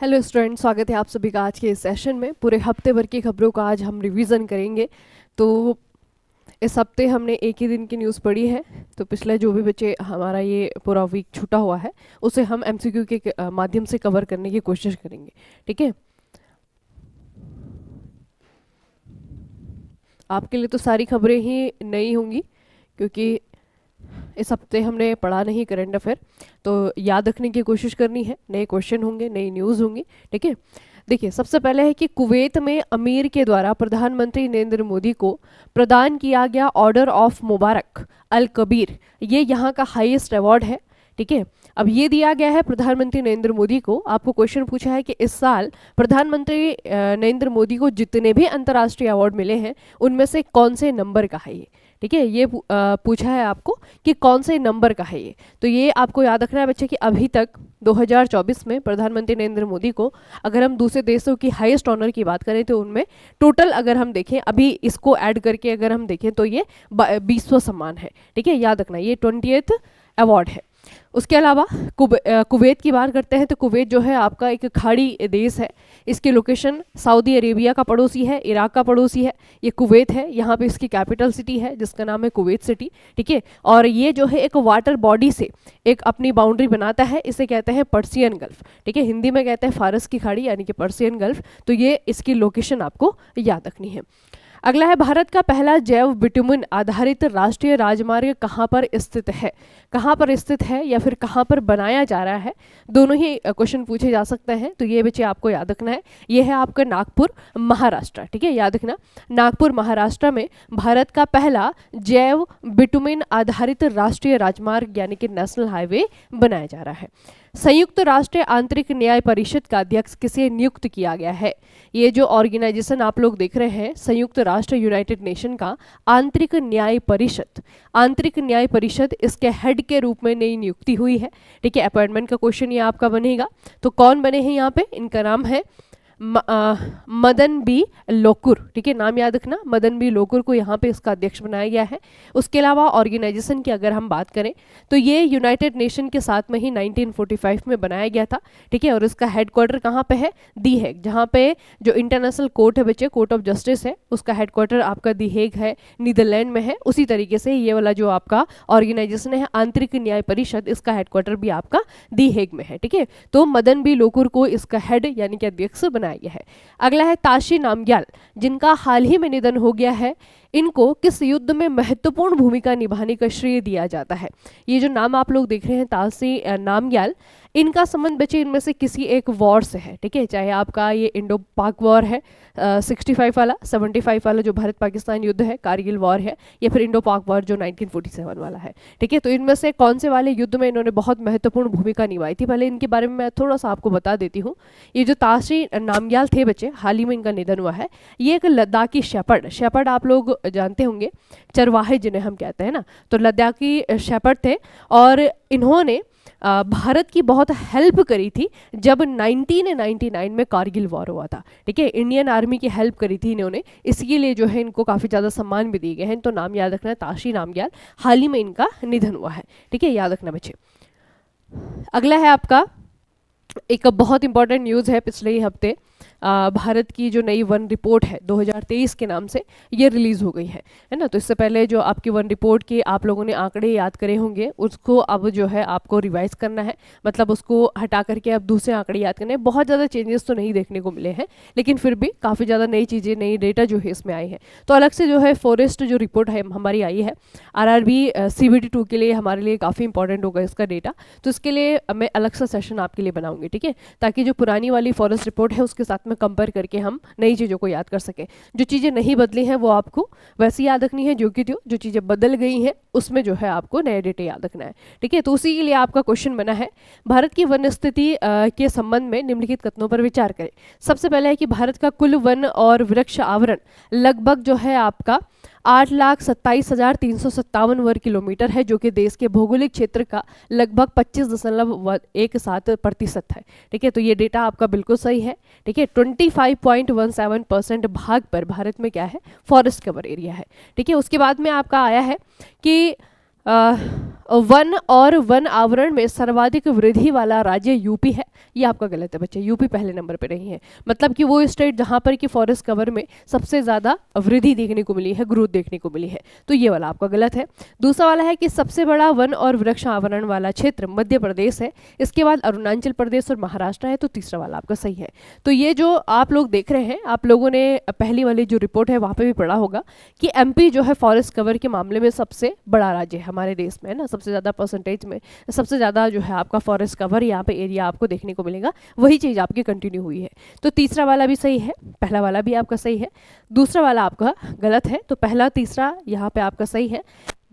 Hello student, स्वागत है आप सभी का आज के इस सेशन में। पूरे हफ्ते भर की खबरों का आज हम रिवीजन करेंगे। तो इस हफ्ते हमने एक ही दिन की न्यूज़ पढ़ी है, तो पिछले जो भी बच्चे हमारा ये पूरा वीक छूटा हुआ है उसे हम एमसीक्यू के माध्यम से कवर करने की कोशिश करेंगे। ठीक है, आपके लिए तो सारी खबरें ही नई होंगी क्योंकि इस हफ्ते हमने पढ़ा नहीं करंट अफेयर, तो याद रखने की कोशिश करनी है। नए क्वेश्चन होंगे, नई न्यूज़ होंगी। ठीक है, देखिए सबसे पहले है कि कुवैत में अमीर के द्वारा प्रधानमंत्री नरेंद्र मोदी को प्रदान किया गया ऑर्डर ऑफ मुबारक अल कबीर, ये यहाँ का हाईएस्ट अवार्ड है। ठीक है, अब ये दिया गया है प्रधानमंत्री नरेंद्र मोदी को। आपको क्वेश्चन पूछा है कि इस साल प्रधानमंत्री नरेंद्र मोदी को जितने भी अंतर्राष्ट्रीय अवार्ड मिले हैं उनमें से कौन से नंबर का है ये। ठीक है, ये पूछा है आपको कि कौन से नंबर का है ये। तो ये आपको याद रखना है बच्चे कि अभी तक 2024 में प्रधानमंत्री नरेंद्र मोदी को, अगर हम दूसरे देशों की हाईएस्ट ऑनर की बात करें तो उनमें टोटल अगर हम देखें, अभी इसको ऐड करके अगर हम देखें तो ये 20वां सम्मान है। ठीक है, याद रखना ये 20th अवार्ड है। उसके अलावा कुवैत की बात करते हैं तो कुवैत जो है आपका एक खाड़ी देश है। इसकी लोकेशन सऊदी अरेबिया का पड़ोसी है, इराक का पड़ोसी है। ये कुवैत है, यहाँ पे इसकी कैपिटल सिटी है जिसका नाम है कुवैत सिटी। ठीक है, और ये जो है एक वाटर बॉडी से एक अपनी बाउंड्री बनाता है, इसे कहते हैं पर्सियन गल्फ। ठीक है, हिंदी में कहते हैं फारस की खाड़ी यानी कि पर्सियन गल्फ। तो ये इसकी लोकेशन आपको याद रखनी है। अगला है, भारत का पहला जैव बिटुमिन आधारित राष्ट्रीय राजमार्ग कहाँ पर स्थित है। कहाँ पर स्थित है या फिर कहाँ पर बनाया जा रहा है, दोनों ही क्वेश्चन पूछे जा सकते हैं। तो ये बच्चे आपको याद रखना है, ये है आपका नागपुर महाराष्ट्र। ठीक है, याद रखना नागपुर महाराष्ट्र में भारत का पहला जैव बिटुमिन आधारित राष्ट्रीय राजमार्ग यानी कि नेशनल हाईवे बनाया जा रहा है। संयुक्त राष्ट्र आंतरिक न्याय परिषद का अध्यक्ष किसे नियुक्त किया गया है। ये जो ऑर्गेनाइजेशन आप लोग देख रहे हैं, संयुक्त राष्ट्र यूनाइटेड नेशन का आंतरिक न्याय परिषद, आंतरिक न्याय परिषद, इसके हेड के रूप में नई नियुक्ति हुई है। ठीक है, अपॉइंटमेंट का क्वेश्चन ये आपका बनेगा। तो कौन बने हैं यहाँ पे, इनका नाम है मदन बी लोकुर। ठीक है, नाम याद रखना, मदन बी लोकुर को यहाँ पे इसका अध्यक्ष बनाया गया है। उसके अलावा ऑर्गेनाइजेशन की अगर हम बात करें तो ये यूनाइटेड नेशन के साथ में ही 1945 में बनाया गया था। ठीक है, और इसका हेडक्वार्टर कहाँ पे है, दी हेग, जहाँ पे जो इंटरनेशनल कोर्ट है बच्चे, कोर्ट ऑफ जस्टिस है, उसका हेडक्वार्टर आपका दी हेग है, नीदरलैंड में है। उसी तरीके से ये वाला जो आपका ऑर्गेनाइजेशन है आंतरिक न्याय परिषद, इसका हेडक्वार्टर भी आपका दी हेग में है। ठीक है, तो मदन बी लोकुर को इसका हेड यानी कि अध्यक्ष बनाया गया है। अगला है, ताशी नामग्याल, जिनका हाल ही में निधन हो गया है, इनको किस युद्ध में महत्वपूर्ण भूमिका निभाने का श्रेय दिया जाता है। ये जो नाम आप लोग देख रहे हैं ताशी नामग्याल, इनका संबंध बच्चे इनमें से किसी एक वॉर से है। ठीक है, चाहे आपका ये इंडो पाक वॉर है 65 वाला, 75 वाला जो भारत पाकिस्तान युद्ध है, कारगिल वॉर है, या फिर इंडो पाक वॉर जो 1947 वाला है। ठीक है, तो इनमें से कौन से वाले युद्ध में इन्होंने बहुत महत्वपूर्ण भूमिका निभाई थी, पहले इनके बारे में मैं थोड़ा सा आपको बता देती हूँ। ये जो ताशी नामग्याल थे बच्चे, हाल ही में इनका निधन हुआ है। ये एक लद्दाखी शेपर्ड, शेपर्ड आप लोग जानते होंगे, चरवाहे जिन्हें हम कहते हैं ना, तो लद्दाखी शेपर्ड थे। और इन्होंने भारत की बहुत हेल्प करी थी जब 1999 में कारगिल वॉर हुआ था। ठीक है, इंडियन आर्मी की हेल्प करी थी इन्होंने, इसके लिए जो है इनको काफ़ी ज़्यादा सम्मान भी दिए गए हैं। तो नाम याद रखना है, ताशी नामग्याल, हाल ही में इनका निधन हुआ है। ठीक है, याद रखना बच्चे। अगला है आपका एक बहुत इंपॉर्टेंट न्यूज़ है, पिछले ही हफ्ते भारत की जो नई वन रिपोर्ट है 2023 के नाम से ये रिलीज़ हो गई है ना। तो इससे पहले जो आपकी वन रिपोर्ट के आप लोगों ने आंकड़े याद करे होंगे, उसको अब जो है आपको रिवाइज करना है, मतलब उसको हटा करके अब दूसरे आंकड़े याद करने हैं। बहुत ज़्यादा चेंजेस तो नहीं देखने को मिले हैं, लेकिन फिर भी काफ़ी ज़्यादा नई चीज़ें, नई डेटा जो है इसमें आई है। तो अलग से जो है फॉरेस्ट जो रिपोर्ट है हमारी आई है, RRB CBT 2 के लिए हमारे लिए काफ़ी इंपॉर्टेंट होगा इसका डेटा। तो इसके लिए मैं अलग सा सेशन आपके लिए बनाऊंगी। ठीक है, ताकि जो पुरानी वाली फॉरेस्ट रिपोर्ट है उसके साथ में कंपेयर करके हम नई चीज़ों को याद कर सकें। जो चीज़ें नहीं बदली हैं वो आपको वैसे याद रखनी है जो कि थी, जो चीज़ें बदल गई हैं उसमें जो है आपको नए डेटा याद रखना है। ठीक है, तो उसी के लिए आपका क्वेश्चन बना है, भारत की वन स्थिति के संबंध में निम्नलिखित कथनों पर विचार करें। सबसे पहले है कि भारत का कुल वन और वृक्ष आवरण लगभग जो है आपका 8,27,357 वर्ग किलोमीटर है, जो कि देश के भौगोलिक क्षेत्र का लगभग 25.17% है। ठीक है, तो ये डेटा आपका बिल्कुल सही है। ठीक है, 25.17% भाग पर भारत में क्या है, फॉरेस्ट कवर एरिया है। ठीक है, उसके बाद में आपका आया है कि अ, वन और वन आवरण में सर्वाधिक वृद्धि वाला राज्य यूपी है। ये आपका गलत है बच्चे, यूपी पहले नंबर पे नहीं है। मतलब कि वो स्टेट जहाँ पर कि फॉरेस्ट कवर में सबसे ज़्यादा वृद्धि देखने को मिली है, ग्रोथ देखने को मिली है, तो ये वाला आपका गलत है। दूसरा वाला है कि सबसे बड़ा वन और वृक्ष आवरण वाला क्षेत्र मध्य प्रदेश है, इसके बाद अरुणाचल प्रदेश और महाराष्ट्र है, तो तीसरा वाला आपका सही है। तो ये जो आप लोग देख रहे हैं, आप लोगों ने पहली वाली जो रिपोर्ट है वहाँ पे भी पढ़ा होगा कि एमपी जो है फॉरेस्ट कवर के मामले में सबसे बड़ा राज्य है हमारे देश में, है ना, सबसे ज़्यादा परसेंटेज में सबसे ज़्यादा जो है आपका फॉरेस्ट कवर यहाँ पे एरिया आपको देखने को मिलेगा, वही चीज़ आपकी कंटिन्यू हुई है। तो तीसरा वाला भी सही है, पहला वाला भी आपका सही है, दूसरा वाला आपका गलत है। तो पहला तीसरा यहाँ पे आपका सही है।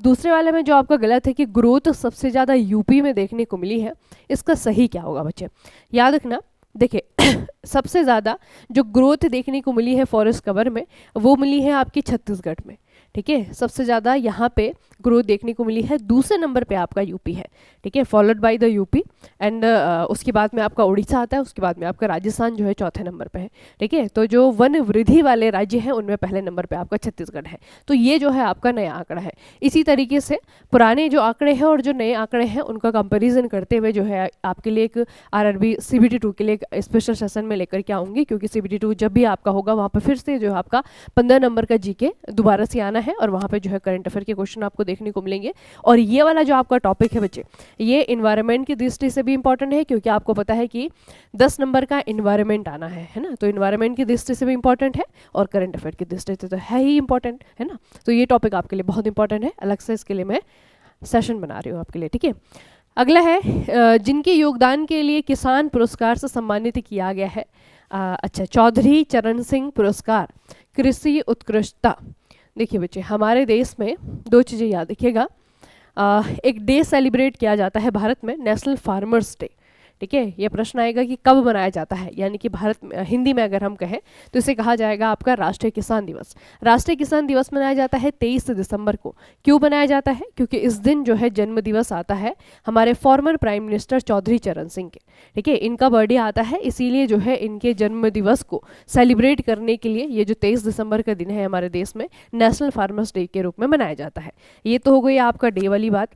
दूसरे वाले में जो आपका गलत है कि ग्रोथ सबसे ज़्यादा यूपी में देखने को मिली है, इसका सही क्या होगा बच्चे, याद रखना। देखिए सबसे ज़्यादा जो ग्रोथ देखने को मिली है फॉरेस्ट कवर में, वो मिली है आपकी छत्तीसगढ़ में, ठीक है, सबसे ज़्यादा यहाँ पे ग्रोथ देखने को मिली है। दूसरे नंबर पे आपका यूपी है, ठीक है, followed by the UP and उसके बाद में आपका उड़ीसा आता है, उसके बाद में आपका राजस्थान जो है चौथे नंबर पे है, ठीक है। तो जो वन वृद्धि वाले राज्य हैं उनमें पहले नंबर पे आपका छत्तीसगढ़ है। तो ये जो है आपका नया आंकड़ा है। इसी तरीके से पुराने जो आंकड़े हैं और जो नए आंकड़े हैं उनका कंपेरिजन करते हुए जो है आपके लिए एक आरआरबी CBT2 के लिए एक स्पेशल सेशन में लेकर के आऊँगी, क्योंकि CBT2 जब भी आपका होगा वहाँ पर फिर से जो है आपका 15 नंबर का जीके दोबारा से आना है और वहाँ पे जो है करंट अफेयर के क्वेश्चन आपको देखने को मिलेंगे। और ये वाला जो आपका टॉपिक है बच्चे, ये इन्वायरमेंट की दृष्टि से भी इंपॉर्टेंट है, क्योंकि आपको पता है कि 10 नंबर का इन्वायरमेंट आना है ना, तो इन्वायरमेंट की दृष्टि से भी इंपॉर्टेंट है और करंट अफेयर की दृष्टि से तो है ही इंपॉर्टेंट, है ना। तो ये टॉपिक आपके लिए बहुत इंपॉर्टेंट है, अलग से इसके लिए मैं सेशन बना रही हूँ आपके लिए, ठीक है। अगला है जिनके योगदान के लिए किसान पुरस्कार से सम्मानित किया गया है। अच्छा, चौधरी चरण सिंह पुरस्कार कृषि उत्कृष्टता। देखिए बच्चे, हमारे देश में दो चीज़ें याद रखिएगा। एक डे सेलिब्रेट किया जाता है भारत में, नेशनल फार्मर्स डे, ठीक है। ये प्रश्न आएगा कि कब मनाया जाता है, यानी कि भारत में हिंदी में अगर हम कहें तो इसे कहा जाएगा आपका राष्ट्रीय किसान दिवस। राष्ट्रीय किसान दिवस मनाया जाता है 23 दिसंबर को। क्यों मनाया जाता है? क्योंकि इस दिन जो है जन्म दिवस आता है हमारे फॉर्मर प्राइम मिनिस्टर चौधरी चरण सिंह के, ठीक है, इनका बर्थडे आता है, इसीलिए जो है इनके जन्म दिवस को सेलिब्रेट करने के लिए ये जो 23 दिसंबर का दिन है हमारे देश में नेशनल फार्मर्स डे के रूप में मनाया जाता है। ये तो हो गई आपका डे वाली बात।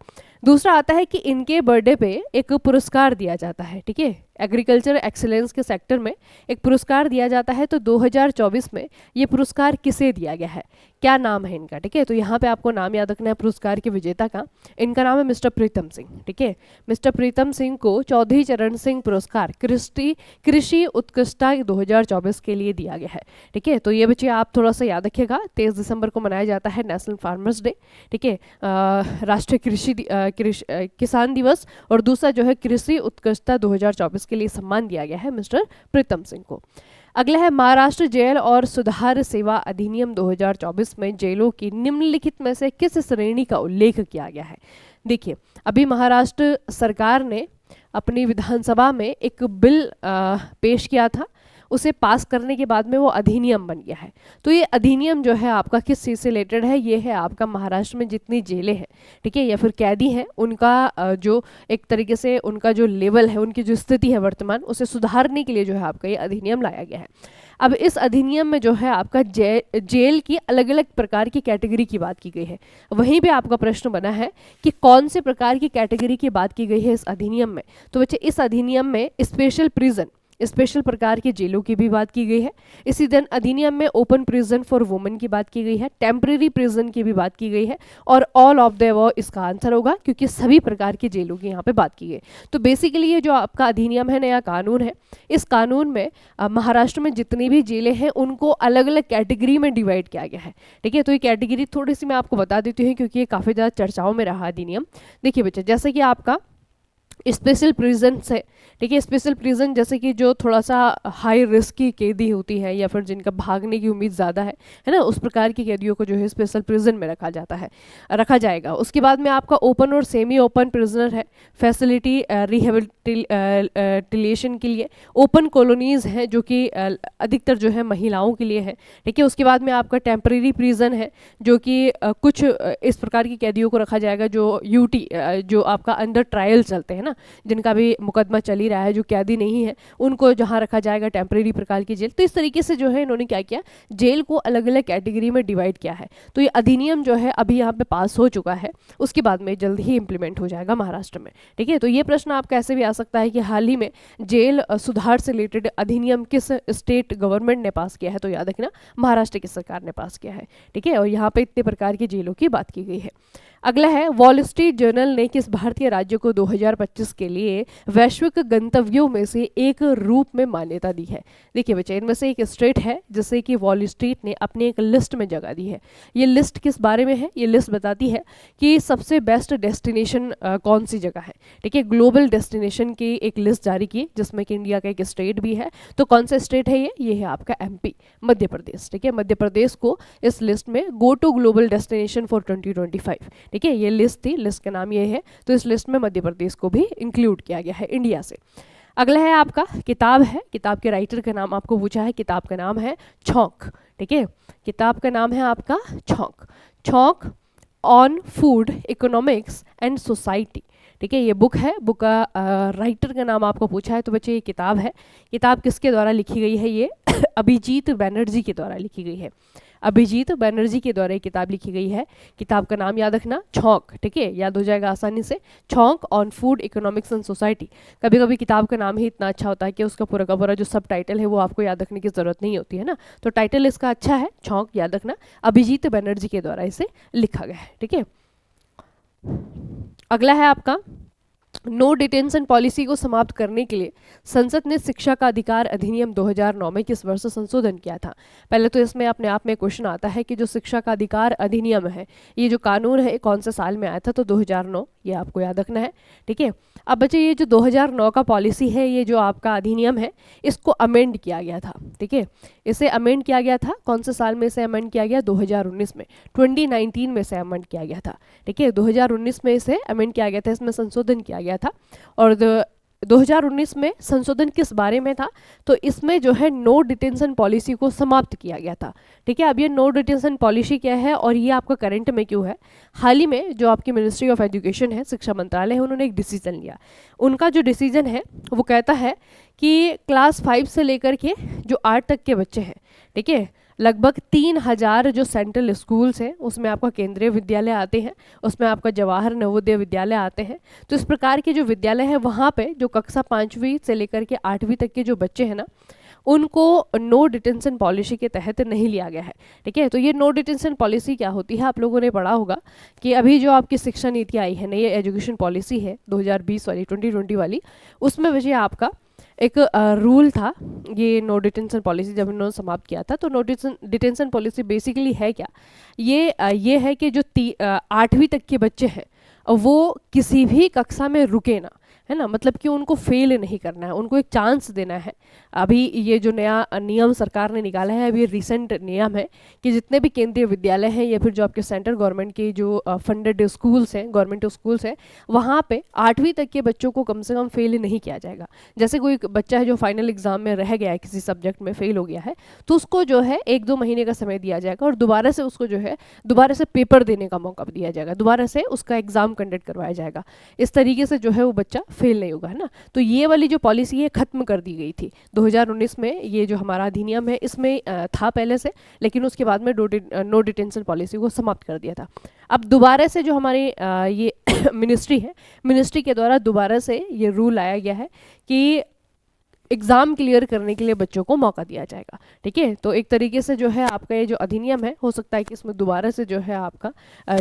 दूसरा आता है कि इनके बर्थडे पे एक पुरस्कार दिया जाता है, ठीक है, एग्रीकल्चर एक्सीलेंस के सेक्टर में एक पुरस्कार दिया जाता है। तो 2024 में ये पुरस्कार किसे दिया गया है, क्या नाम है इनका, ठीक है। तो यहाँ पे आपको नाम याद रखना है पुरस्कार के विजेता का। इनका नाम है मिस्टर प्रीतम सिंह, ठीक है। मिस्टर प्रीतम सिंह को चौधरी चरण सिंह पुरस्कार कृषि उत्कृष्टता 2024 के लिए दिया गया है, ठीक है। तो ये बच्चे आप थोड़ा सा याद रखिएगा, 23 दिसंबर को मनाया जाता है नेशनल फार्मर्स डे, ठीक है, राष्ट्रीय किसान दिवस। और दूसरा जो है कृषि उत्कृष्टता 2024 के लिए सम्मान दिया गया है मिस्टर प्रीतम सिंह को। अगला है महाराष्ट्र जेल और सुधार सेवा अधिनियम 2024 में जेलों की निम्नलिखित में से किस श्रेणी का उल्लेख किया गया है। देखिए, अभी महाराष्ट्र सरकार ने अपनी विधानसभा में एक बिल पेश किया था, उसे पास करने के बाद में वो अधिनियम बन गया है। तो ये अधिनियम जो है आपका किस चीज़ से रिलेटेड है, ये है आपका महाराष्ट्र में जितनी जेलें हैं, ठीक है, या फिर कैदी हैं, उनका जो एक तरीके से उनका जो लेवल है, उनकी जो स्थिति है वर्तमान, उसे सुधारने के लिए जो है आपका ये अधिनियम लाया गया है। अब इस अधिनियम में जो है आपका जेल की अलग अलग प्रकार की कैटेगरी की बात की गई है। वहीं पे आपका प्रश्न बना है कि कौन से प्रकार की कैटेगरी की बात की गई है इस अधिनियम में। तो बच्चे, इस अधिनियम में स्पेशल प्रिजन, स्पेशल प्रकार के जेलों की भी बात की गई है। इसी दिन अधिनियम में ओपन प्रिजन फॉर वुमेन की बात की गई है, टेम्परेरी प्रिजन की भी बात की गई है, और ऑल ऑफ द अबव इसका आंसर होगा, क्योंकि सभी प्रकार के जेलों की यहाँ पे बात की गई। तो बेसिकली ये जो आपका अधिनियम है, नया कानून है, इस कानून में महाराष्ट्र में जितनी भी जेलें हैं उनको अलग अलग कैटेगरी में डिवाइड किया गया है, ठीक है। तो ये कैटेगरी थोड़ी सी मैं आपको बता देती हूँ, क्योंकि ये काफ़ी ज़्यादा चर्चाओं में रहा अधिनियम। देखिए बच्चे, जैसे कि आपका स्पेशल प्रिजन से, ठीक है, स्पेशल प्रिजन जैसे कि जो थोड़ा सा हाई रिस्क की कैदी होती है या फिर जिनका भागने की उम्मीद ज़्यादा है ना, उस प्रकार की कैदियों को जो है स्पेशल प्रिजन में रखा जाएगा। उसके बाद में आपका ओपन और सेमी ओपन प्रिजनर है, फैसिलिटी रिहेबिलिटेशन के लिए। ओपन कॉलोनीज़ हैं जो कि अधिकतर जो है महिलाओं के लिए है, ठीक है। उसके बाद में आपका टेम्परेरी प्रिजन है, जो कि कुछ इस प्रकार की कैदियों को रखा जाएगा जो यूटी जो आपका अंडर ट्रायल चलते हैं ना, जिनका भी मुकदमा चल ही रहा है, जो कैदी नहीं है, उनको जहाँ रखा जाएगा टेम्परेरी प्रकार की जेल। तो इस तरीके से जो है इन्होंने क्या किया, जेल को अलग अलग कैटेगरी में डिवाइड किया है। तो ये अधिनियम जो है अभी यहाँ पे पास हो चुका है, उसके बाद में जल्द ही इंप्लीमेंट हो जाएगा महाराष्ट्र में। ठीक है, तो ये प्रश्न आपका ऐसे भी आ सकता है कि हाल ही में जेल सुधार से रिलेटेड अधिनियम किस स्टेट गवर्नमेंट ने पास किया है, तो याद रखना महाराष्ट्र की सरकार ने पास किया है। ठीक है, और यहाँ पे इतने प्रकार की जेलों की बात की गई है। अगला है, वॉल स्ट्रीट जर्नल ने किस भारतीय राज्य को 2025 के लिए वैश्विक गंतव्यों में से एक रूप में मान्यता दी है। देखिए बच्चे, इनमें से एक स्टेट है जिसे कि वॉल स्ट्रीट ने अपनी एक लिस्ट में जगह दी है। ये लिस्ट किस बारे में है, ये लिस्ट बताती है कि सबसे बेस्ट डेस्टिनेशन कौन सी जगह है। ठीक है, ग्लोबल डेस्टिनेशन की एक लिस्ट जारी की जिसमें कि इंडिया का एक स्टेट भी है। तो कौन सा स्टेट है ये है आपका एमपी, मध्य प्रदेश। ठीक है, मध्य प्रदेश को इस लिस्ट में go to global destination for 2025, ठीक है, ये लिस्ट थी, लिस्ट का नाम ये है। तो इस लिस्ट में मध्य प्रदेश को भी इंक्लूड किया गया है इंडिया से। अगला है आपका किताब है, किताब के राइटर का नाम आपको पूछा है, किताब का नाम है छौंक। ठीक है, किताब का नाम है आपका छौंक, छौंक on food economics and society. ठीक है, ये बुक है, बुक का राइटर का नाम आपको पूछा है। तो बच्चे ये किताब है, किताब किसके द्वारा लिखी गई है, ये अभिजीत बैनर्जी के द्वारा लिखी गई है। अभिजीत बैनर्जी के द्वारा किताब लिखी गई है। किताब का नाम याद रखना छौंक। ठीक है, याद हो जाएगा आसानी से, छौंक on food economics and society. कभी कभी किताब का नाम ही इतना अच्छा होता है कि उसका पूरा का पूरा जो सब टाइटल है वो आपको याद रखने की जरूरत नहीं होती है ना। तो टाइटल इसका अच्छा है, छौंक, याद रखना अभिजीत बैनर्जी के द्वारा इसे लिखा गया है। ठीक है, अगला है आपका, नो डिटेंशन पॉलिसी को समाप्त करने के लिए संसद ने शिक्षा का अधिकार अधिनियम 2009 में किस वर्ष संशोधन किया था। पहले तो इसमें अपने आप में क्वेश्चन आता है कि जो शिक्षा का अधिकार अधिनियम है, ये जो कानून है कौन से साल में आया था, तो 2009, ये आपको याद रखना है। ठीक है, अब बच्चे ये जो 2009 का पॉलिसी है, ये जो आपका अधिनियम है, इसको अमेंड किया गया था। ठीक है, इसे अमेंड किया गया था, कौन से साल में इसे अमेंड किया गया, 2019 में, 2019 में इसे अमेंड किया गया था। ठीक है, 2019 में इसे अमेंड किया गया था, इसमें संशोधन किया गया था। और 2019 में संशोधन किस बारे में था, तो इसमें जो है नो डिटेंशन पॉलिसी को समाप्त किया गया था। ठीक है, अब ये नो डिटेंशन पॉलिसी क्या है और ये आपका करंट में क्यों है, हाल ही में जो आपकी मिनिस्ट्री ऑफ एजुकेशन है, शिक्षा मंत्रालय है, उन्होंने एक डिसीजन लिया। उनका जो डिसीजन है वो कहता है कि क्लास 5 से लेकर के जो 8 तक के बच्चे हैं, ठीक है, लगभग 3000 जो सेंट्रल स्कूल्स हैं उसमें आपका केंद्रीय विद्यालय आते हैं, उसमें आपका जवाहर नवोदय विद्यालय आते हैं। तो इस प्रकार के जो विद्यालय हैं वहाँ पे जो कक्षा 5वीं से लेकर के 8वीं तक के जो बच्चे हैं ना, उनको नो डिटेंशन पॉलिसी के तहत नहीं लिया गया है। ठीक है, तो ये नो डिटेंशन पॉलिसी क्या होती है, आप लोगों ने पढ़ा होगा कि अभी जो आपकी शिक्षा नीति आई है, नई एजुकेशन पॉलिसी है 2020 वाली, 2020 वाली, उसमें वजह आपका एक रूल था, ये नो डिटेंशन पॉलिसी जब इन्होंने समाप्त किया था। तो नो डिटेंशन पॉलिसी बेसिकली है क्या, ये है कि जो 8वीं तक के बच्चे हैं वो किसी भी कक्षा में रुके ना, है ना, मतलब कि उनको फेल नहीं करना है, उनको एक चांस देना है। अभी ये जो नया नियम सरकार ने निकाला है, अभी रिसेंट नियम है कि जितने भी केंद्रीय विद्यालय हैं या फिर जो आपके सेंट्रल गवर्नमेंट के जो फंडेड स्कूल्स हैं, गवर्नमेंट स्कूल्स हैं, वहाँ पे 8वीं तक के बच्चों को कम से कम फेल नहीं किया जाएगा। जैसे कोई बच्चा है जो फाइनल एग्जाम में रह गया है, किसी सब्जेक्ट में फेल हो गया है, तो उसको जो है 1-2 महीने का समय दिया जाएगा और दोबारा से उसको जो है दोबारा से पेपर देने का मौका दिया जाएगा, दोबारा से उसका एग्जाम कंडक्ट करवाया जाएगा। इस तरीके से जो है वो बच्चा फेल नहीं होगा, है ना। तो ये वाली जो पॉलिसी है खत्म कर दी गई थी 2019 में। ये जो हमारा अधिनियम है इसमें था पहले से, लेकिन उसके बाद में नो डिटेंशन पॉलिसी को समाप्त कर दिया था। अब दोबारा से जो हमारी ये मिनिस्ट्री है, मिनिस्ट्री के द्वारा दोबारा से ये रूल लाया गया है कि एग्ज़ाम क्लियर करने के लिए बच्चों को मौका दिया जाएगा। ठीक है, तो एक तरीके से जो है आपका ये जो अधिनियम है, हो सकता है कि इसमें दोबारा से जो है आपका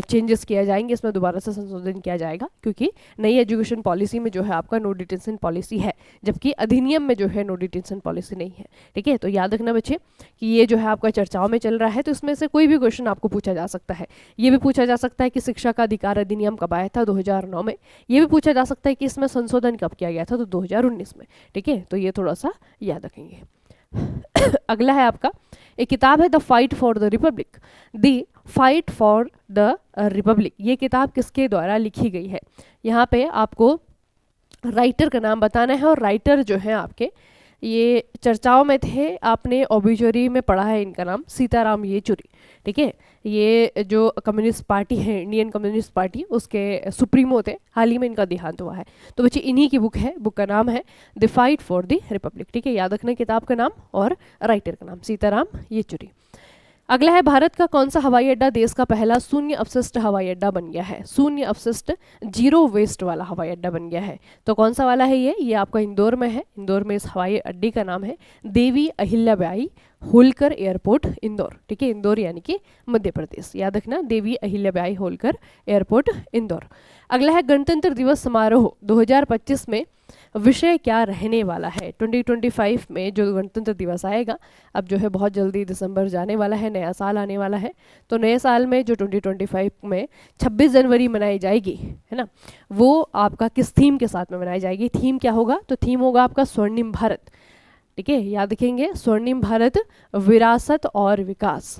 चेंजेस किया जाएंगे, इसमें दोबारा से संशोधन किया जाएगा, क्योंकि नई एजुकेशन पॉलिसी में जो है आपका नो डिटेंशन पॉलिसी है, जबकि अधिनियम में जो है नो डिटेंशन पॉलिसी नहीं है। ठीक है, तो याद रखना बच्चे कि ये जो है आपका चर्चाओं में चल रहा है, तो इसमें से कोई भी क्वेश्चन आपको पूछा जा सकता है। ये भी पूछा जा सकता है कि शिक्षा का अधिकार अधिनियम कब आया था, 2009 में। ये भी पूछा जा सकता है कि इसमें संशोधन कब किया गया था, तो 2019 में। ठीक है, तो ये थोड़ा सा याद रखेंगे। अगला है आपका, एक किताब है the fight for the Republic, the fight for the Republic. ये किताब किसके द्वारा लिखी गई है, यहाँ पे आपको राइटर का नाम बताना है। और राइटर जो है आपके ये चर्चाओं में थे, आपने ओबिचुरी में पढ़ा है इनका नाम, सीताराम येचुरी। ठीक है। ये जो कम्युनिस्ट पार्टी है, इंडियन कम्युनिस्ट पार्टी, उसके सुप्रीमो थे, हाल ही में इनका देहांत हुआ है। तो बच्चे इन्हीं की बुक है, बुक का नाम है the fight for the Republic. ठीक है, याद रखना किताब का नाम और राइटर का नाम सीताराम येचुरी। अगला है, भारत का कौन सा हवाई अड्डा देश का पहला शून्य अपशिष्ट हवाई अड्डा बन गया है? शून्य अपशिष्ट, जीरो वेस्ट वाला हवाई अड्डा बन गया है। तो कौन सा वाला है ये आपका इंदौर में है। इंदौर में इस हवाई अड्डे का नाम है देवी अहिल्याबाई होलकर एयरपोर्ट इंदौर। ठीक है, इंदौर यानी कि मध्य प्रदेश, याद रखना देवी अहिल्याबाई होलकर एयरपोर्ट इंदौर। अगला है, गणतंत्र दिवस समारोह 2025 में विषय क्या रहने वाला है? 2025 में जो गणतंत्र दिवस आएगा, अब जो है बहुत जल्दी दिसंबर जाने वाला है, नया साल आने वाला है। तो नए साल में जो 2025 में 26 जनवरी मनाई जाएगी, है ना, वो आपका किस थीम के साथ में मनाई जाएगी? थीम क्या होगा? तो थीम होगा आपका स्वर्णिम भारत। ठीक है, याद रखेंगे, स्वर्णिम भारत विरासत और विकास।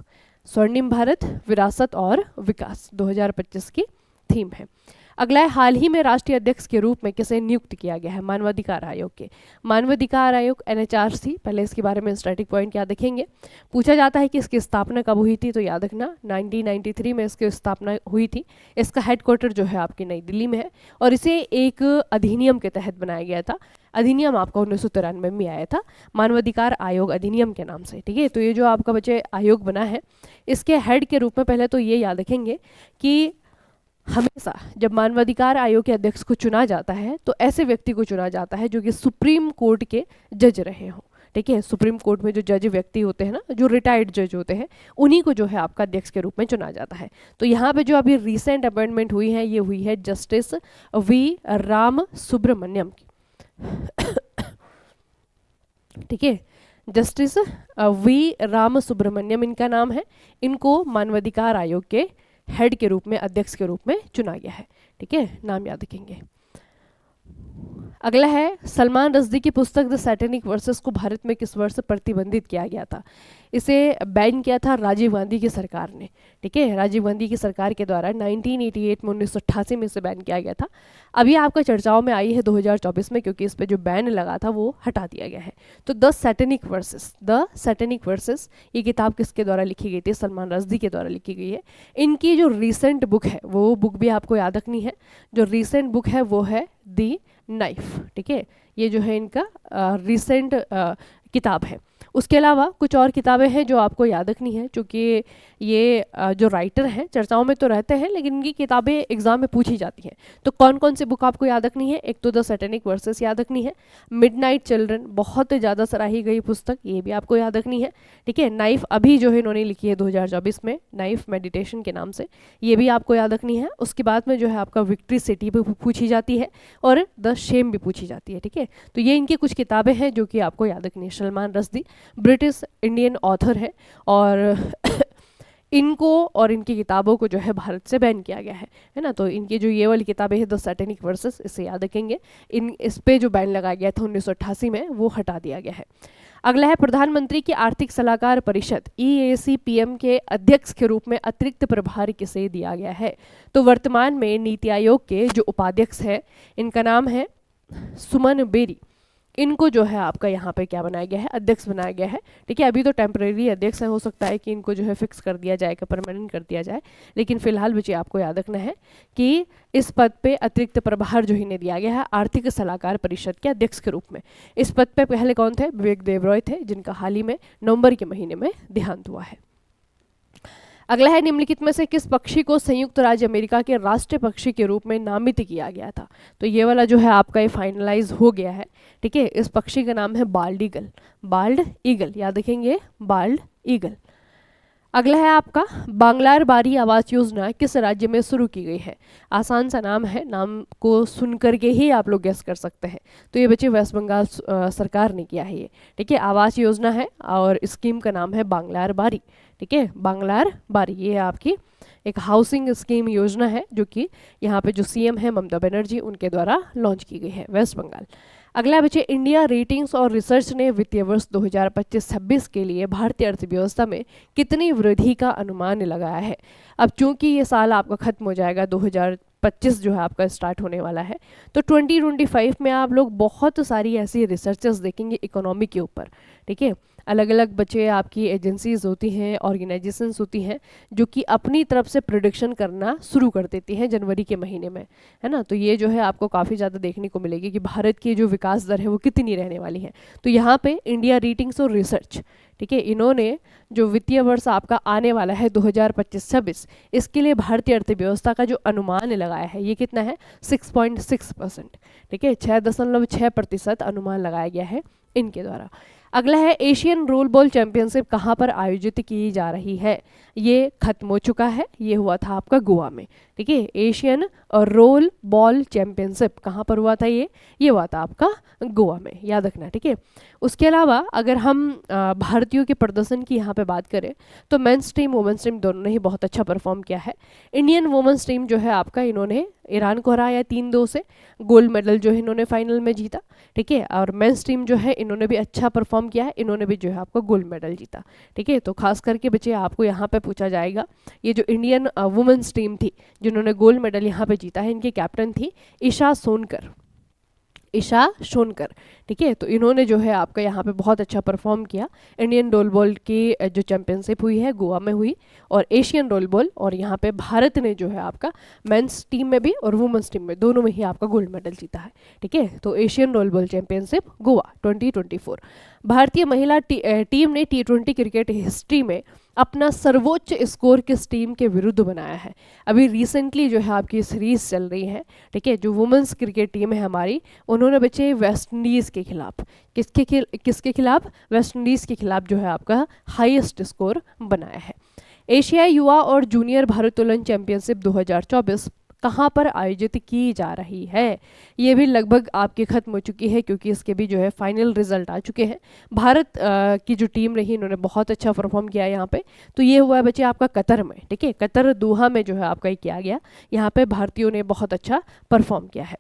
स्वर्णिम भारत विरासत और विकास 2025 की थीम है। अगला है, हाल ही में राष्ट्रीय अध्यक्ष के रूप में किसे नियुक्त किया गया है? मानवाधिकार आयोग के। मानवाधिकार आयोग NHRC, पहले इसके बारे में स्टैटिक पॉइंट याद रखेंगे। पूछा जाता है कि इसकी स्थापना कब हुई थी, तो याद रखना 1993 में इसकी स्थापना हुई थी। इसका हेडक्वार्टर जो है आपकी नई दिल्ली में है और इसे एक अधिनियम के तहत बनाया गया था। अधिनियम आपका 1993 में आया था, मानवाधिकार आयोग अधिनियम के नाम से। ठीक है, तो ये जो आपका बच्चे आयोग बना है, इसके हेड के रूप में पहले तो ये याद रखेंगे कि हमेशा जब मानवाधिकार आयोग के अध्यक्ष को चुना जाता है तो ऐसे व्यक्ति को चुना जाता है जो कि सुप्रीम कोर्ट के जज रहे हों। ठीक है, सुप्रीम कोर्ट में जो जज व्यक्ति होते हैं ना, जो रिटायर्ड जज होते हैं, उन्हीं को जो है आपका अध्यक्ष के रूप में चुना जाता है। तो यहाँ पे जो अभी रिसेंट अपॉइंटमेंट हुई है, ये हुई है जस्टिस वी राम सुब्रमण्यम की। ठीक है, जस्टिस वी राम सुब्रमण्यम इनका नाम है। इनको मानवाधिकार आयोग के हेड के रूप में, अध्यक्ष के रूप में चुना गया है। ठीक है, नाम याद रखेंगे। अगला है, सलमान रश्दी की पुस्तक द सैटेनिक वर्सेस को भारत में किस वर्ष प्रतिबंधित किया गया था? इसे बैन किया था राजीव गांधी की सरकार ने। ठीक है, राजीव गांधी की सरकार के द्वारा 1988 में 1988 में इसे बैन किया गया था। अभी आपका चर्चाओं में आई है 2024 में, क्योंकि इस पर जो बैन लगा था वो हटा दिया गया है। तो द सैटेनिक वर्सेस ये किताब किसके द्वारा लिखी गई थी? सलमान रश्दी के द्वारा लिखी गई है। इनकी जो रिसेंट बुक है, वो बुक भी आपको याद रखनी है। जो रिसेंट बुक है वो है दी नाइफ। ठीक है, ये जो है इनका रिसेंट किताब है। उसके अलावा कुछ और किताबें हैं जो आपको याद रखनी है, क्योंकि ये जो राइटर हैं चर्चाओं में तो रहते हैं, लेकिन इनकी किताबें एग्जाम में पूछी जाती हैं। तो कौन कौन सी बुक आपको याद रखनी है? एक तो द सैटेनिक वर्सेस याद रखनी है। मिडनाइट चिल्ड्रन, बहुत ज़्यादा सराही गई पुस्तक, ये भी आपको याद रखनी है। ठीक है, नाइफ अभी जो है इन्होंने लिखी है 2024 में, नाइफ मेडिटेशन के नाम से, ये भी आपको याद रखनी है। उसके बाद में जो है आपका विक्ट्री सिटी भी पूछी जाती है और द शेम भी पूछी जाती है। ठीक है, तो ये इनकी कुछ किताबें हैं जो कि आपको याद रखनी है। Salman Rushdie British Indian author है और इनको और इनकी किताबों को जो है भारत से बैन किया गया है ना। तो इनकी जो ये वाली किताबें हैं द सैटेनिक वर्सेस, इसे याद रखेंगे। इस पे जो बैन लगाया गया था 1988 में, वो हटा दिया गया है। अगला है, प्रधानमंत्री की आर्थिक सलाहकार परिषद EAC-PM के अध्यक्ष के रूप में अतिरिक्त प्रभार किसे दिया गया है? तो वर्तमान में नीति आयोग के जो उपाध्यक्ष है, इनका नाम है सुमन बेरी। इनको जो है आपका यहाँ पे क्या बनाया गया है? अध्यक्ष बनाया गया है। ठीक है, अभी तो टेम्परेरी अध्यक्ष है, हो सकता है कि इनको जो है फिक्स कर दिया जाएगा, परमानेंट कर दिया जाए, लेकिन फिलहाल बच्चे आपको याद रखना है कि इस पद पे अतिरिक्त प्रभार जो इन्हें दिया गया है आर्थिक सलाहकार परिषद के अध्यक्ष के रूप में। इस पद पे पहले कौन थे? विवेक देबरॉय थे, जिनका हाल ही में नवंबर के महीने में देहांत हुआ है। अगला है, निम्नलिखित में से किस पक्षी को संयुक्त राज्य अमेरिका के राष्ट्रीय पक्षी के रूप में नामित किया गया था? तो ये वाला जो है आपका ये फाइनलाइज हो गया है। ठीक है, इस पक्षी का नाम है बाल्ड ईगल। बाल्ड ईगल याद रखेंगे, बाल्ड ईगल। अगला है आपका, बांग्लार बारी आवास योजना किस राज्य में शुरू की गई है? आसान सा नाम है, नाम को सुन करके ही आप लोग गेस कर सकते हैं। तो ये बच्चे वेस्ट बंगाल सरकार ने किया है ये। ठीक है, आवास योजना है और स्कीम का नाम है बांग्लार बारी। ठीक है, बांग्लार बारी ये आपकी एक हाउसिंग स्कीम योजना है जो कि यहाँ पे जो CM है ममता बनर्जी, उनके द्वारा लॉन्च की गई है वेस्ट बंगाल। अगला बच्चे, इंडिया रेटिंग्स और रिसर्च ने वित्तीय वर्ष 2025-26 के लिए भारतीय अर्थव्यवस्था में कितनी वृद्धि का अनुमान लगाया है? अब चूंकि ये साल आपका खत्म हो जाएगा, 2025 जो है आपका स्टार्ट होने वाला है, तो 2025 में आप लोग बहुत सारी ऐसी रिसर्चेस देखेंगे इकोनॉमी के ऊपर। ठीक है, अलग अलग बच्चे आपकी एजेंसीज होती हैं, ऑर्गेनाइजेशंस होती हैं जो कि अपनी तरफ से प्रोडिक्शन करना शुरू कर देती हैं जनवरी के महीने में, है ना। तो ये जो है आपको काफ़ी ज़्यादा देखने को मिलेगी कि भारत की जो विकास दर है वो कितनी रहने वाली है। तो यहाँ पे इंडिया रेटिंग्स और रिसर्च, ठीक है, इन्होंने जो वित्तीय वर्ष आपका आने वाला है 2025-26, इसके लिए भारतीय अर्थव्यवस्था का जो अनुमान लगाया है ये कितना है 6.6%, ठीक है, 6.6% अनुमान लगाया गया है इनके द्वारा। अगला है एशियन रोल बॉल चैंपियनशिप कहाँ पर आयोजित की जा रही है। ये खत्म हो चुका है, ये हुआ था आपका गोवा में, ठीक है। एशियन रोल बॉल चैंपियनशिप कहाँ पर हुआ था, ये हुआ था आपका गोवा में, याद रखना, ठीक है। उसके अलावा अगर हम भारतीयों के प्रदर्शन की यहाँ पे बात करें तो मेंस टीम वुमेंस टीम दोनों ने ही बहुत अच्छा परफॉर्म किया है। इंडियन वुमेंस टीम जो है आपका, इन्होंने ईरान को हराया 3-2 से, गोल्ड मेडल जो है इन्होंने फाइनल में जीता, ठीक है। और मेंस टीम जो है इन्होंने भी अच्छा परफॉर्म किया है, इन्होंने भी जो है आपका गोल्ड मेडल जीता, ठीक है। तो खास करके बच्चे आपको यहाँ पे पूछा जाएगा, ये जो इंडियन वुमेंस टीम थी जिन्होंने गोल्ड मेडल यहाँ पे जीता है, इनकी कैप्टन थी ईशा सोनकर, ठीक है। तो इन्होंने जो है आपका यहाँ पे बहुत अच्छा परफॉर्म किया। इंडियन रोल बॉल की जो चैंपियनशिप हुई है गोवा में हुई, और एशियन रोल बॉल, और यहाँ पे भारत ने जो है आपका मेंस टीम में भी और वुमेंस टीम में दोनों में ही आपका गोल्ड मेडल जीता है, ठीक है। तो Asian role ball championship Goa 2024। भारतीय महिला टीम ने T20 क्रिकेट हिस्ट्री में अपना सर्वोच्च स्कोर किस टीम के विरुद्ध बनाया है। अभी रिसेंटली जो है आपकी सीरीज चल रही है, ठीक है, जो वुमेंस क्रिकेट टीम है हमारी, उन्होंने बच्चे वेस्ट इंडीज़ के खिलाफ, किसके खिलाफ, वेस्ट इंडीज़ के खिलाफ जो है आपका हाईएस्ट स्कोर बनाया है। एशियाई युवा और जूनियर भारोत्तोलन चैंपियनशिप 2024 कहाँ पर आयोजित की जा रही है। ये भी लगभग आपकी खत्म हो चुकी है क्योंकि इसके भी जो है फाइनल रिजल्ट आ चुके हैं। भारत की जो टीम रही, इन्होंने बहुत अच्छा परफॉर्म किया यहाँ पे। तो ये हुआ है बच्चे आपका कतर में, ठीक है, कतर दोहा में जो है आपका ये किया गया, यहाँ पे भारतीयों ने बहुत अच्छा परफॉर्म किया है।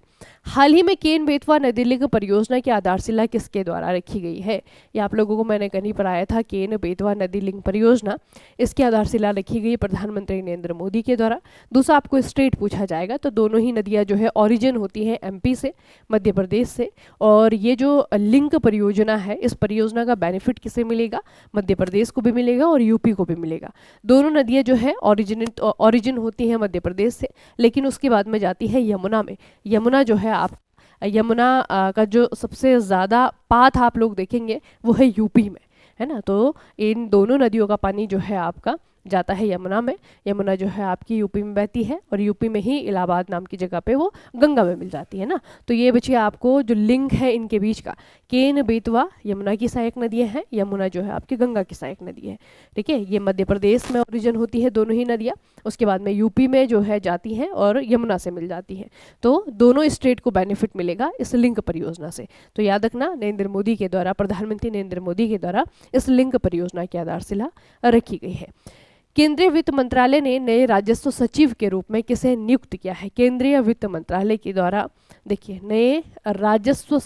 हाल ही में केन बेतवा नदी लिंक परियोजना की आधारशिला किसके द्वारा रखी गई है। ये आप लोगों को मैंने कहीं पढ़ाया था, केन बेतवा नदी लिंक परियोजना, इसकी आधारशिला रखी गई प्रधानमंत्री नरेंद्र मोदी के द्वारा। दूसरा आपको स्टेट पूछा जाएगा, तो दोनों ही नदियां जो है ओरिजिन होती हैं एमपी से, मध्य प्रदेश से, और ये जो लिंक परियोजना है, इस परियोजना का बेनिफिट किसे मिलेगा, मध्य प्रदेश को भी मिलेगा और यूपी को भी मिलेगा। दोनों नदियां जो है ओरिजिन होती हैं मध्य प्रदेश से, लेकिन उसके बाद में जाती है यमुना में। यमुना जो है आप यमुना का जो सबसे ज़्यादा पाथ आप लोग देखेंगे वो है यूपी में, है ना। तो इन दोनों नदियों का पानी जो है आपका जाता है यमुना में। यमुना जो है आपकी यूपी में बहती है और यूपी में ही इलाहाबाद नाम की जगह पे वो गंगा में मिल जाती है ना। तो ये बच्चे आपको जो लिंक है इनके बीच का, केन बेतवा यमुना की सहायक नदियाँ हैं, यमुना जो है आपकी गंगा की सहायक नदी है, ठीक है। ये मध्य प्रदेश में ओरिजिन होती है दोनों ही नदियाँ, उसके बाद में यूपी में जो है जाती हैं और यमुना से मिल जाती हैं। तो दोनों स्टेट को बेनिफिट मिलेगा इस लिंक परियोजना से। तो याद रखना, नरेंद्र मोदी के द्वारा, प्रधानमंत्री नरेंद्र मोदी के द्वारा इस लिंक परियोजना की आधारशिला रखी गई है। केंद्रीय वित्त मंत्रालय ने नए राजस्व सचिव के रूप में किसे नियुक्त किया है। केंद्रीय वित्त मंत्रालय के द्वारा देखिए नए राजस्व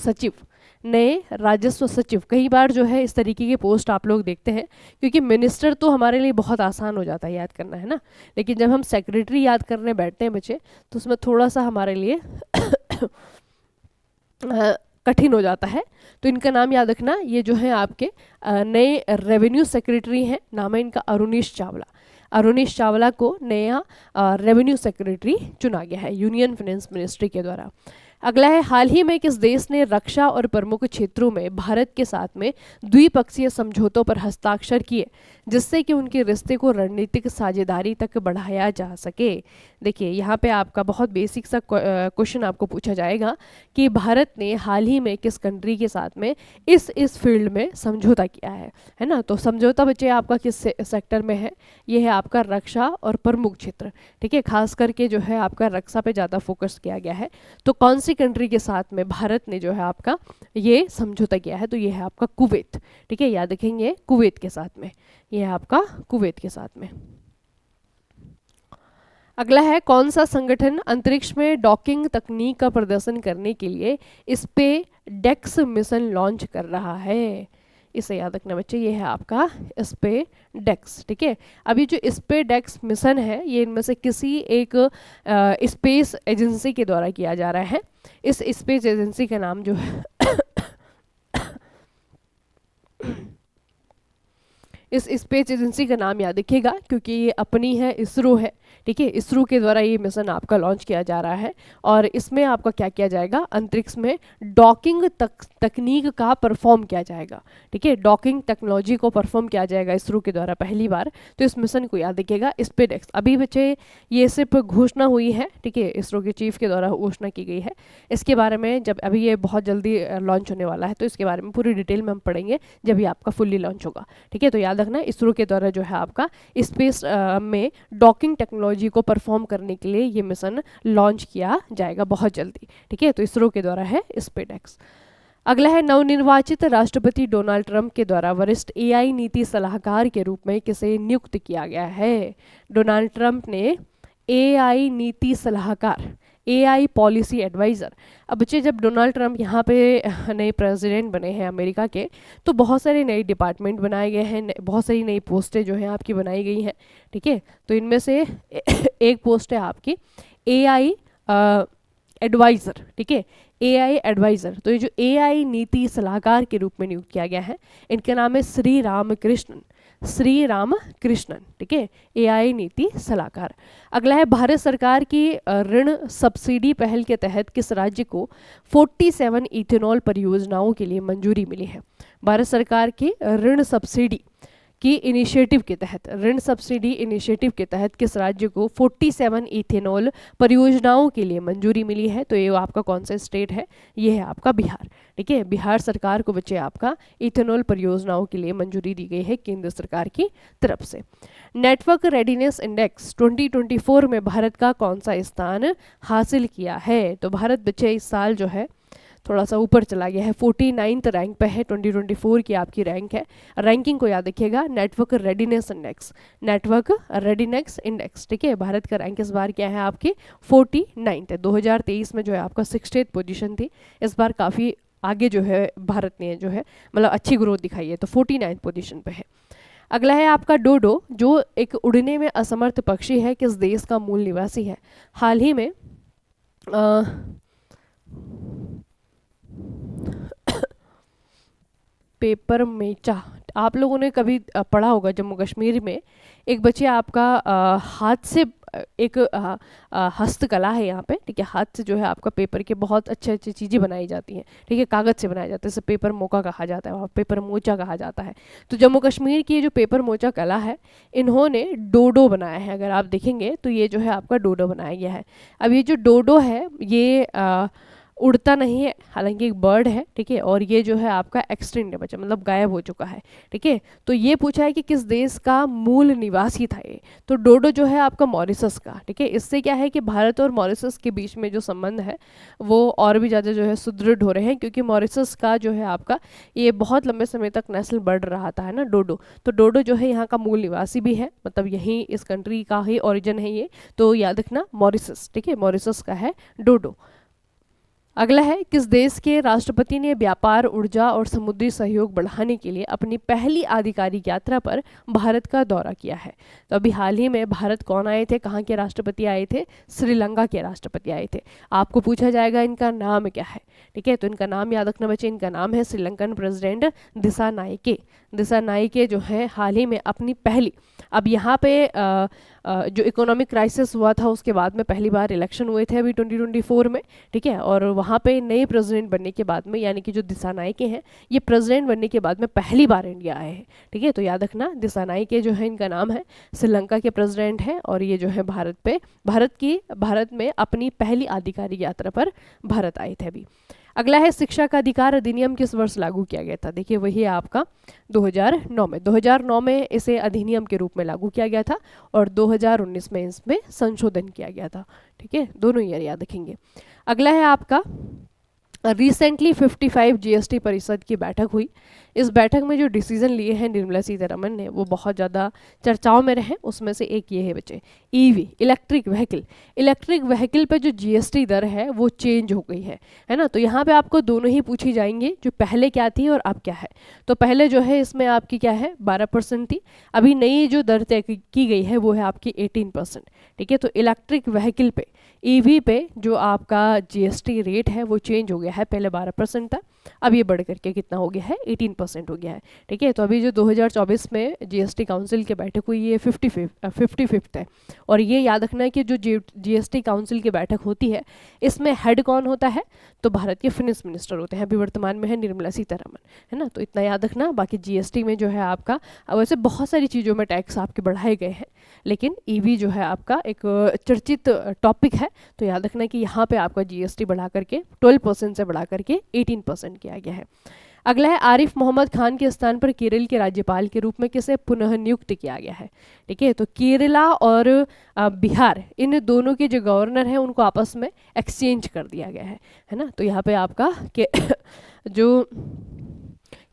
सचिव, कई बार जो है इस तरीके के पोस्ट आप लोग देखते हैं, क्योंकि मिनिस्टर तो हमारे लिए बहुत आसान हो जाता है याद करना, है ना, लेकिन जब हम सेक्रेटरी याद करने बैठते हैं बच्चे, तो उसमें थोड़ा सा हमारे लिए कठिन हो जाता है। तो इनका नाम याद रखना, ये जो है आपके नए रेवेन्यू सेक्रेटरी हैं, नाम है इनका अरुणेश चावला को नया रेवेन्यू सेक्रेटरी चुना गया है यूनियन फाइनेंस मिनिस्ट्री के द्वारा। अगला है, हाल ही में किस देश ने रक्षा और प्रमुख क्षेत्रों में भारत के साथ में द्विपक्षीय समझौतों पर हस्ताक्षर किए, जिससे कि उनके रिश्ते को रणनीतिक साझेदारी तक बढ़ाया जा सके। देखिए यहाँ पे आपका बहुत बेसिक सा क्वेश्चन आपको पूछा जाएगा कि भारत ने हाल ही में किस कंट्री के साथ में इस फील्ड में समझौता किया है ना। तो समझौता बच्चे आपका किस सेक्टर में है, ये है आपका रक्षा और प्रमुख क्षेत्र, ठीक है। खास करके जो है आपका रक्षा पे ज़्यादा फोकस किया गया है। तो कौन सी कंट्री के साथ में भारत ने जो है आपका ये समझौता किया है, तो ये है आपका कुवैत, ठीक है, याद रखेंगे कुवैत के साथ में, ये है आपका कुवैत के साथ में। अगला है, कौन सा संगठन अंतरिक्ष में डॉकिंग तकनीक का प्रदर्शन करने के लिए स्पेडेक्स मिशन लॉन्च कर रहा है। इसे याद रखना बच्चे, ये है आपका स्पेडेक्स, ठीक है। अभी जो स्पेडेक्स मिशन है, ये इनमें से किसी एक स्पेस एजेंसी के द्वारा किया जा रहा है। इस स्पेस एजेंसी का नाम जो है इस स्पेस एजेंसी का नाम याद रखिएगा क्योंकि ये अपनी है, इसरो है, ठीक है। इसरो के द्वारा ये मिशन आपका लॉन्च किया जा रहा है और इसमें आपका क्या किया जाएगा, अंतरिक्ष में डॉकिंग तकनीक का परफॉर्म किया जाएगा, ठीक है। डॉकिंग टेक्नोलॉजी को परफॉर्म किया जाएगा इसरो के द्वारा पहली बार। तो इस मिशन को याद रखिएगा स्पेसएक्स। अभी बच्चे ये सिर्फ घोषणा हुई है, ठीक है, इसरो के चीफ के द्वारा घोषणा की गई है। इसके बारे में जब अभी ये बहुत जल्दी लॉन्च होने वाला है तो इसके बारे में पूरी डिटेल में हम पढ़ेंगे जब ये आपका फुल्ली लॉन्च होगा, ठीक है। तो याद रखना इसरो के द्वारा जो है आपका स्पेस में डॉकिंग टेक्नोलॉजी को परफॉर्म करने के लिए ये मिशन लॉन्च किया जाएगा बहुत जल्दी, ठीक है। तो इसरो के द्वारा है स्पेसएक्स। अगला है नवनिर्वाचित राष्ट्रपति डोनाल्ड ट्रंप के द्वारा वरिष्ठ एआई नीति सलाहकार के रूप में किसे नियुक्त किया गया है। डोनाल्ड ट्रंप ने एआई नीति सलाहकार, एआई पॉलिसी एडवाइज़र। अब बच्चे जब डोनाल्ड ट्रंप यहाँ पे नए प्रेसिडेंट बने हैं अमेरिका के तो बहुत सारे नए डिपार्टमेंट बनाए गए हैं, बहुत सारी नई पोस्टें जो हैं आपकी बनाई गई हैं, ठीक है। तो इनमें से एक पोस्ट है आपकी एआई एडवाइज़र, ठीक है, एआई एडवाइज़र। तो ये जो एआई नीति सलाहकार के रूप में नियुक्त किया गया है इनका नाम है श्री रामकृष्णन, श्री रामकृष्णन, ठीक है, एआई नीति सलाहकार। अगला है भारत सरकार की ऋण सब्सिडी पहल के तहत किस राज्य को 47 इथेनॉल परियोजनाओं के लिए मंजूरी मिली है। भारत सरकार की ऋण सब्सिडी की इनिशिएटिव के तहत, ऋण सब्सिडी इनिशिएटिव के तहत किस राज्य को 47 इथेनॉल परियोजनाओं के लिए मंजूरी मिली है। तो ये आपका कौन सा स्टेट है, ये है आपका बिहार, ठीक है। बिहार सरकार को बच्चे आपका इथेनॉल परियोजनाओं के लिए मंजूरी दी गई है केंद्र सरकार की तरफ से। नेटवर्क रेडीनेस इंडेक्स 2024 में भारत का कौन सा स्थान हासिल किया है। तो भारत बच्चे इस साल जो है थोड़ा सा ऊपर चला गया है, 49th रैंक पे है, 2024 की आपकी रैंक है। रैंकिंग को याद रखिएगा, network readiness index, network readiness index, ठीक है। भारत का रैंक इस बार क्या है आपकी 49th है। 2023 में जो है आपका 60th पोजीशन थी, इस बार काफ़ी आगे जो है भारत ने जो है मतलब अच्छी ग्रोथ दिखाई है, तो 49th पोजीशन पे है। अगला है आपका डोडो, जो एक उड़ने में असमर्थ पक्षी है, किस देश का मूल निवासी है। हाल ही में पेपर मेचा आप लोगों ने कभी पढ़ा होगा, जम्मू कश्मीर में एक बच्चे आपका हाथ से एक हस्तकला है यहाँ पे, ठीक है। हाथ से जो है आपका पेपर के बहुत अच्छे अच्छी चीज़ें बनाई जाती हैं, ठीक है, कागज़ से बनाया जाता है, इसे पेपर मोका कहा जाता है, वहाँ पेपर मोचा कहा जाता है। तो जम्मू कश्मीर की ये जो पेपर मोचा कला है इन्होंने डोडो बनाया है। अगर आप देखेंगे तो ये जो है आपका डोडो बनाया गया है। अब ये जो डोडो है ये उड़ता नहीं है, हालांकि एक बर्ड है, ठीक है, और ये जो है आपका एक्सटिंक्ट है बच्चा, मतलब गायब हो चुका है, ठीक है। तो ये पूछा है कि किस देश का मूल निवासी था ये, तो डोडो जो है आपका मॉरिशस का, ठीक है। इससे क्या है कि भारत और मॉरिशस के बीच में जो संबंध है वो और भी ज़्यादा जो है सुदृढ़ हो रहे हैं, क्योंकि मॉरिशस का जो है आपका ये बहुत लंबे समय तक नेशनल बर्ड रहा था, है ना, डोडो। तो डोडो जो है यहाँ का मूल निवासी भी है, मतलब यहीं इस कंट्री का ही ओरिजिन है ये, तो याद रखना मॉरिशस, ठीक है, मॉरिशस का है डोडो। अगला है किस देश के राष्ट्रपति ने व्यापार, ऊर्जा और समुद्री सहयोग बढ़ाने के लिए अपनी पहली आधिकारिक यात्रा पर भारत का दौरा किया है। तो अभी हाल ही में भारत कौन आए थे, कहाँ के राष्ट्रपति आए थे, श्रीलंका के राष्ट्रपति आए थे। आपको पूछा जाएगा इनका नाम क्या है, ठीक है। तो इनका नाम याद रखना बच्चे, इनका नाम है श्रीलंकन प्रेसिडेंट दिसानायके। दिसानायके जो है हाल ही में अपनी पहली, अब यहाँ पे जो इकोनॉमिक क्राइसिस हुआ था उसके बाद में पहली बार इलेक्शन हुए थे अभी 2024 में, ठीक है। और वहाँ पे नए प्रेसिडेंट बनने के बाद में, यानी कि जो दिसानायके हैं ये प्रेसिडेंट बनने के बाद में पहली बार इंडिया आए हैं, ठीक है। तो याद रखना दिसानायके जो है इनका नाम है, श्रीलंका के प्रेसिडेंट हैं और ये जो है भारत में अपनी पहली आधिकारिक यात्रा पर भारत आए थे अभी। अगला है शिक्षा का अधिकार अधिनियम किस वर्ष लागू किया गया था। देखिए वही है आपका 2009 में इसे अधिनियम के रूप में लागू किया गया था और 2019 में इसमें संशोधन किया गया था, ठीक है, दोनों ईयर याद रखेंगे। अगला है आपका रिसेंटली 55 जीएसटी परिषद की बैठक हुई। इस बैठक में जो डिसीजन लिए हैं निर्मला सीतारमन ने वो बहुत ज़्यादा चर्चाओं में रहे। उसमें से एक ये है बच्चे, ईवी इलेक्ट्रिक व्हीकल पे जो जीएसटी दर है वो चेंज हो गई है ना। तो यहाँ पे आपको दोनों ही पूछी जाएंगी, जो पहले क्या थी और अब क्या है। तो पहले जो है इसमें आपकी क्या है 12% थी, अभी नई जो दर तय की गई है वो है आपकी 18%, ठीक है। तो इलेक्ट्रिक व्हीकल पे, ईवी पे जो आपका जीएसटी रेट है वो चेंज हो गया है, पहले 12% था, अब ये बढ़ करके कितना हो गया है, 18% हो गया है। ठीक है, तो अभी जो 2024 में जीएसटी काउंसिल की बैठक हुई ये 55th है। और ये याद रखना है कि जो जीएसटी काउंसिल की बैठक होती है इसमें हेड कौन होता है, तो भारत के फिनेंस मिनिस्टर होते हैं, अभी वर्तमान में है निर्मला सीतारमण, है ना। तो इतना याद रखना। बाकी जीएसटी में जो है आपका, वैसे बहुत सारी चीज़ों में टैक्स आपके बढ़ाए गए हैं, लेकिन ईवी जो है आपका एक चर्चित टॉपिक है, तो याद रखना कि यहाँ पे आपका जीएसटी बढ़ा करके 12% से बढ़ा करके 18% किया गया है। अगला है, आरिफ मोहम्मद खान के स्थान पर केरल के राज्यपाल के रूप में किसे पुनः नियुक्त किया गया है। ठीक है, तो केरला और बिहार, इन दोनों के जो गवर्नर हैं उनको आपस में एक्सचेंज कर दिया गया है ना। तो यहाँ पे आपका जो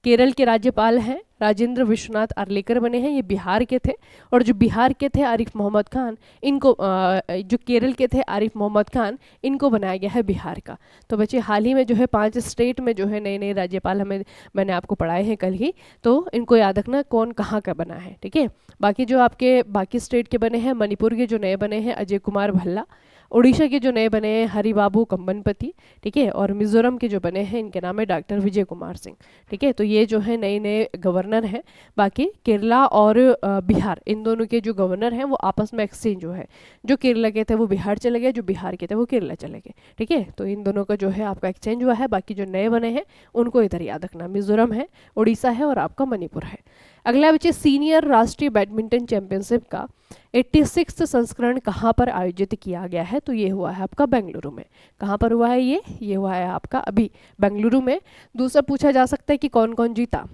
केरल के राज्यपाल हैं राजेंद्र विश्वनाथ आर्लेकर बने हैं, ये बिहार के थे, और जो बिहार के थे आरिफ मोहम्मद खान, इनको जो केरल के थे आरिफ मोहम्मद खान, इनको बनाया गया है बिहार का। तो बच्चे हाल ही में जो है 5 स्टेट में जो है नए नए राज्यपाल मैंने आपको पढ़ाए हैं कल ही, तो इनको याद रखना कौन कहाँ का बना है। ठीक है, बाकी जो आपके बाकी स्टेट के बने हैं, मणिपुर के जो नए बने हैं अजय कुमार भल्ला, उड़ीसा के जो नए बने हैं हरिबाबू कंबनपति, ठीक है, और मिजोरम के जो बने हैं इनके नाम है डॉक्टर विजय कुमार सिंह। ठीक है, तो ये जो है नए नए गवर्नर हैं। बाकी केरला और बिहार, इन दोनों के जो गवर्नर हैं वो आपस में एक्सचेंज जो है, जो केरला के थे वो बिहार चले गए, जो बिहार के थे वो केरला चले गए। ठीक है, तो इन दोनों का जो है आपका एक्सचेंज हुआ है। बाकी जो नए बने हैं उनको इधर याद रखना, मिजोरम है, उड़ीसा है और आपका मणिपुर है। अगला बच्चे, सीनियर राष्ट्रीय बैडमिंटन चैंपियनशिप का 86वां संस्करण कहाँ पर आयोजित किया गया है, तो ये हुआ है आपका बेंगलुरु में। कहाँ पर हुआ है ये हुआ है आपका अभी बेंगलुरु में। दूसरा पूछा जा सकता है कि कौन कौन जीता।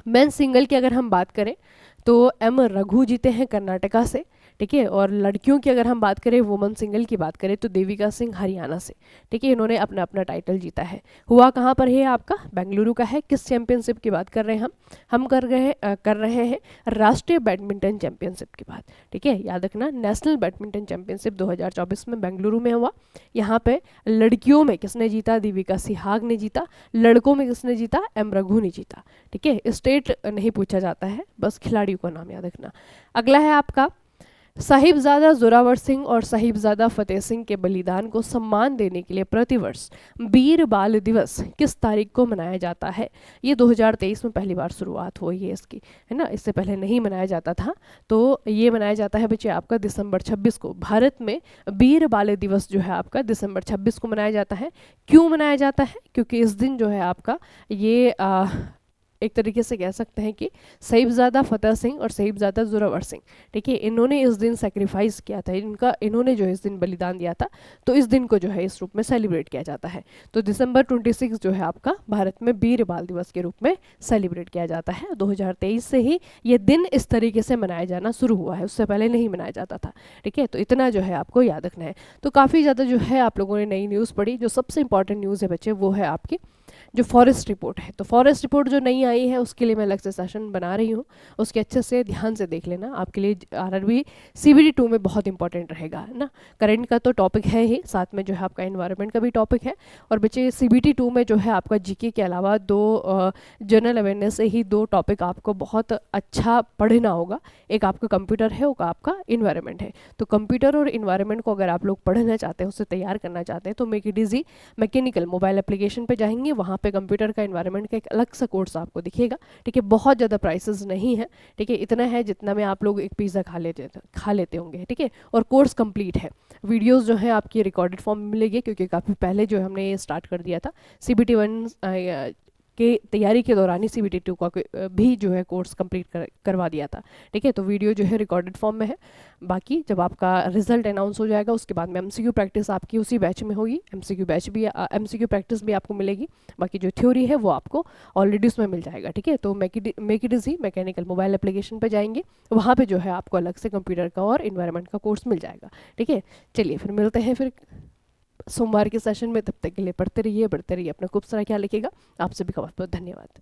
मेन सिंगल की अगर हम बात करें तो एम रघु जीते हैं कर्नाटका से। ठीक है, और लड़कियों की अगर हम बात करें, वुमन सिंगल की बात करें तो देविका सिंह हरियाणा से। ठीक है, इन्होंने अपना अपना टाइटल जीता है। हुआ कहाँ पर है आपका, बेंगलुरु का है। किस चैंपियनशिप की बात कर रहे हैं हम कर रहे हैं राष्ट्रीय बैडमिंटन चैंपियनशिप की बात। ठीक है, याद रखना, नेशनल बैडमिंटन चैंपियनशिप 2024 में बेंगलुरु में हुआ। यहाँ पे लड़कियों में किसने जीता, देविका सिहाग ने जीता। लड़कों में किसने जीता, एम रघु ने जीता। ठीक है, स्टेट नहीं पूछा जाता है, बस खिलाड़ियों का नाम याद रखना। अगला है आपका, साहिबजादा जोरावर सिंह और साहिबजादा फतेह सिंह के बलिदान को सम्मान देने के लिए प्रतिवर्ष वीर बाल दिवस किस तारीख को मनाया जाता है। ये 2023 में पहली बार शुरुआत हुई है इसकी, है ना, इससे पहले नहीं मनाया जाता था। तो ये मनाया जाता है बच्चे आपका दिसंबर 26 को। भारत में वीर बाल दिवस जो है आपका दिसंबर 26 को मनाया जाता है। क्यों मनाया जाता है, क्योंकि इस दिन जो है आपका ये एक तरीके से कह सकते हैं कि साहिबजादा फतेह सिंह और साहिबजादा जोरावर सिंह, ठीक है, इन्होंने इस दिन सेक्रीफाइस किया था, इन्होंने जो है इस दिन बलिदान दिया था, तो इस दिन को जो है इस रूप में सेलिब्रेट किया जाता है। तो दिसंबर 26 जो है आपका भारत में वीर बाल दिवस के रूप में सेलिब्रेट किया जाता है। 2023 से ही ये दिन इस तरीके से मनाया जाना शुरू हुआ है, उससे पहले नहीं मनाया जाता था। ठीक है, तो इतना जो है आपको याद रखना है। तो काफ़ी ज़्यादा जो है आप लोगों ने नई न्यूज़ पढ़ी। जो सबसे इंपॉर्टेंट न्यूज़ है बच्चे वो है आपकी जो फॉरेस्ट रिपोर्ट है। तो फॉरेस्ट रिपोर्ट जो नई आई है उसके लिए मैं अलग से सेशन बना रही हूँ, उसके अच्छे से ध्यान से देख लेना, आपके लिए आरआरबी CBT 2 में बहुत इंपॉर्टेंट रहेगा, है ना। करंट का तो टॉपिक है ही, साथ में जो है आपका एनवायरनमेंट का भी टॉपिक है। और बच्चे CBT 2 में जो है आपका जीके के अलावा 2 जनरल अवेयरनेस से ही 2 टॉपिक आपको बहुत अच्छा पढ़ना होगा। एक आपका कंप्यूटर है, एक आपका इन्वायरमेंट है। तो कंप्यूटर और इन्वायरमेंट को अगर आप लोग पढ़ना चाहते हैं, उससे तैयार करना चाहते हैं, तो make it easy mechanical mobile application पे जाएंगे, वहाँ पे कंप्यूटर का इन्वायरमेंट का एक अलग सा कोर्स आपको दिखेगा। ठीक है, बहुत ज़्यादा प्राइसेस नहीं है, ठीक है, इतना है जितना में आप लोग एक पिज़्ज़ा खा लेते होंगे। ठीक है, और कोर्स कंप्लीट है। वीडियोस जो है आपकी रिकॉर्डेड फॉर्म में मिलेगी, क्योंकि काफ़ी पहले जो हमने ये स्टार्ट कर दिया था। CBT 1 के तैयारी के दौरान ही CBT 2 का भी जो है कोर्स कंप्लीट करवा दिया था। ठीक है, तो वीडियो जो है रिकॉर्डेड फॉर्म में है। बाकी जब आपका रिजल्ट अनाउंस हो जाएगा उसके बाद में MCQ प्रैक्टिस आपकी उसी बैच में होगी। MCQ प्रैक्टिस भी आपको मिलेगी। बाकी जो थ्योरी है वो आपको ऑलरेडी उसमें मिल जाएगा। ठीक है, तो make it easy mechanical mobile application पर जाएंगे, वहाँ पर जो है आपको अलग से कंप्यूटर का और इन्वायरमेंट का कोर्स मिल जाएगा। ठीक है, चलिए फिर मिलते हैं फिर सोमवार के सेशन में। तब तक के लिए पढ़ते रहिए, बढ़ते रहिए, अपना खूब सारा ख्याल रखिएगा। आप सभी का बहुत बहुत धन्यवाद।